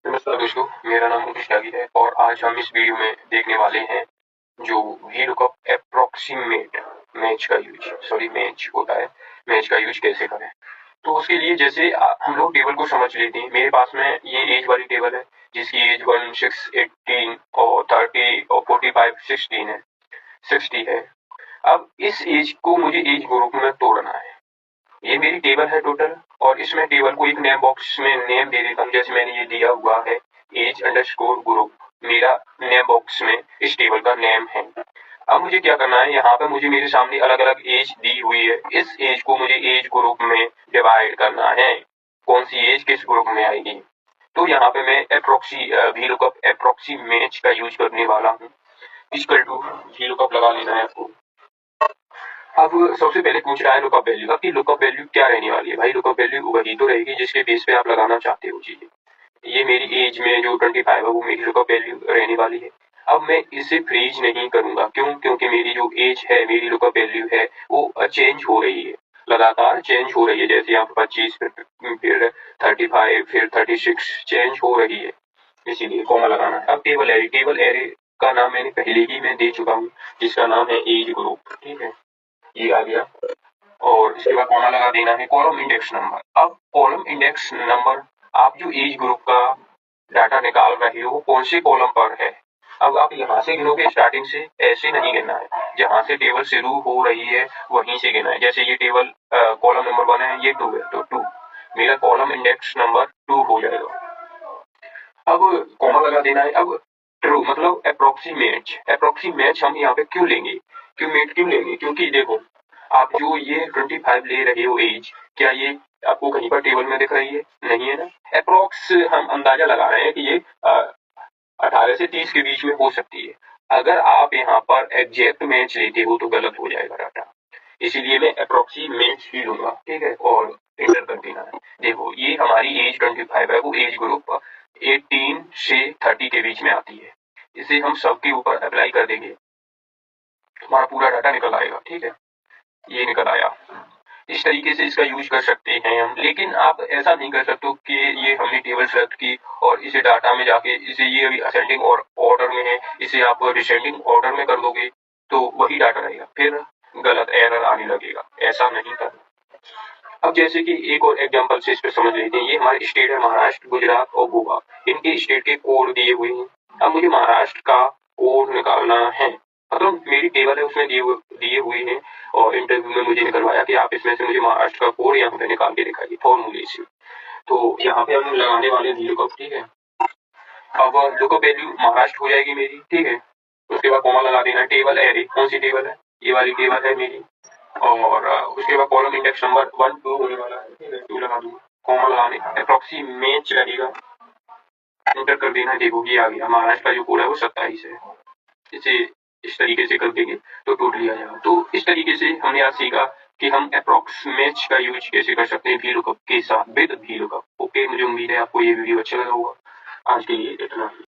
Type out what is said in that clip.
नमस्कार दोस्तों, मेरा नाम मुकेश त्यागी है और आज हम इस वीडियो में देखने वाले हैं जो VLOOKUP अप्रोक्सीमेट मैच का यूज मैच होता है, मैच का यूज कैसे करें। तो उसके लिए जैसे हम लोग टेबल को समझ लेते हैं। मेरे पास में ये एज वाली टेबल है जिसकी एज 1, 6, 18 और 30 और 45, 16 है, 60 है। अब इस एज को मुझे एज ग्रुप में तोड़ना है। ये मेरी टेबल है टोटल और इसमें टेबल को एक नेम बॉक्स में नेम दे देता हूँ। जैसे मैंने ये दिया हुआ है एज अंडरस्कोर ग्रुप, मेरा नेम बॉक्स में इस टेबल का नेम है। अब मुझे क्या करना है, यहाँ पे मुझे मेरे सामने अलग अलग एज दी हुई है। इस एज को मुझे एज ग्रुप में डिवाइड करना है, कौन सी एज किस ग्रुप में आएगी। तो यहाँ पे मैं VLOOKUP अप्रोक्सी मैच का यूज करने वाला हूँ। इक्वल टू VLOOKUP लगा लेना है आपको। अब सबसे पहले पूछ रहा है लुकअप वैल्यू। आपकी लुकअप वैल्यू क्या रहने वाली है भाई? लुकअप वैल्यू वही तो रहेगी जिसके बेस पे आप लगाना चाहते हो चीजें। ये मेरी एज में जो 25 है वो मेरी लुकअप वैल्यू रहने वाली है। अब मैं इसे फ्रीज नहीं करूंगा, क्यों? क्योंकि मेरी जो एज है, मेरी लुकअप वैल्यू है वो चेंज हो रही है, लगातार चेंज हो रही है। जैसे यहाँ पे 25, फिर 35, फिर 36 चेंज हो रही है, इसीलिए कॉमा लगाना है। अब टेबल एरे का नाम मैंने पहले ही मैं दे चुका हूँ जिसका नाम है एज ग्रुप। ठीक है, ये आ गया और इसके बाद कॉमा लगा देना है कॉलम इंडेक्स नंबर। अब कॉलम इंडेक्स नंबर, आप जो एज ग्रुप का डाटा निकाल रहे हो कौन से कॉलम पर है। अब आप यहाँ से गिनोगे, स्टार्टिंग से ऐसे नहीं गिनना है, जहां से टेबल शुरू हो रही है वहीं से गिनना है। जैसे ये टेबल कॉलम नंबर 1 है, ये 2 है, तो 2 मेरा कॉलम इंडेक्स नंबर 2 हो जाएगा। अब कॉमा लगा देना है। अब ट्रू मतलब अप्रोक्सीमेट हम यहाँ पे क्यों लेंगे, क्यों लेंगे? क्योंकि देखो, आप जो ये 25 ले रहे हो एज, क्या ये आपको कहीं पर टेबल में दिख रही है? नहीं है ना। अप्रोक्स हम अंदाजा लगा रहे हैं कि ये 18 से 30 के बीच में हो सकती है। अगर आप यहाँ पर एग्जैक्ट मैच लेते हो तो गलत हो जाएगा डाटा, इसीलिए मैं अप्रोक्सीमेट ही लूंगा। ठीक है, और एंटर कर देना है। देखो, ये हमारी एज 25 है, वो एज ग्रुप 18 से 30 के बीच में आती है। इसे हम सबके ऊपर अप्लाई कर देंगे, हमारा पूरा डाटा निकल आएगा। ठीक है, ये निकल आया। इस तरीके से इसका यूज कर सकते हैं हम। लेकिन आप ऐसा नहीं कर सकते कि ये हमने टेबल सेलेक्ट की और इसे डाटा में जाके इसे, ये अभी असेंडिंग और ऑर्डर में है, इसे आप डिसेंडिंग ऑर्डर में कर दोगे तो वही डाटा रहेगा, फिर गलत एरर आने लगेगा। ऐसा नहीं करना। अब जैसे कि एक और एग्जांपल से इस पे समझ लेते हैं। ये हमारे स्टेट है महाराष्ट्र, गुजरात और गोवा, इनके स्टेट के कोड दिए हुए हैं। अब मुझे महाराष्ट्र का कोड निकालना है, मतलब मेरी टेबल है उसमें दिए हुए हैं और इंटरव्यू में मुझे निकलवाया कि आप इसमें से मुझे महाराष्ट्र का कोड यहाँ पे निकाल के दिखाइए फॉर्मूले से। तो यहाँ पे हम लगाने वाले VLOOKUP। ठीक है, अब लुकअप वैल्यू महाराष्ट्र हो जाएगी मेरी। ठीक है, उसके बाद कॉमा लगा देना। टेबल एरे, कौन सी टेबल है? ये वाली टेबल है मेरी। और उसके बाद कॉलम इंडेक्स नंबर 1, 2 होने वाला है। ठीक है, 2 लगा दूंगा, कॉमा लगाने, अप्रोक्सीमेट लगेगा, एंटर कर देना। देखो ये आ गया, महाराष्ट्र का जो कोड है वो 27 है। इसे इस तरीके से कर देंगे तो टोटली आ जाएगा। तो इस तरीके से हमने आज सीखा कि हम अप्रोक्सीमेट का यूज कैसे कर सकते हैं VLOOKUP के साथ, विद VLOOKUP। ओके, मुझे उम्मीद है आपको ये वीडियो अच्छा लगा होगा। आज के लिए इतना ही।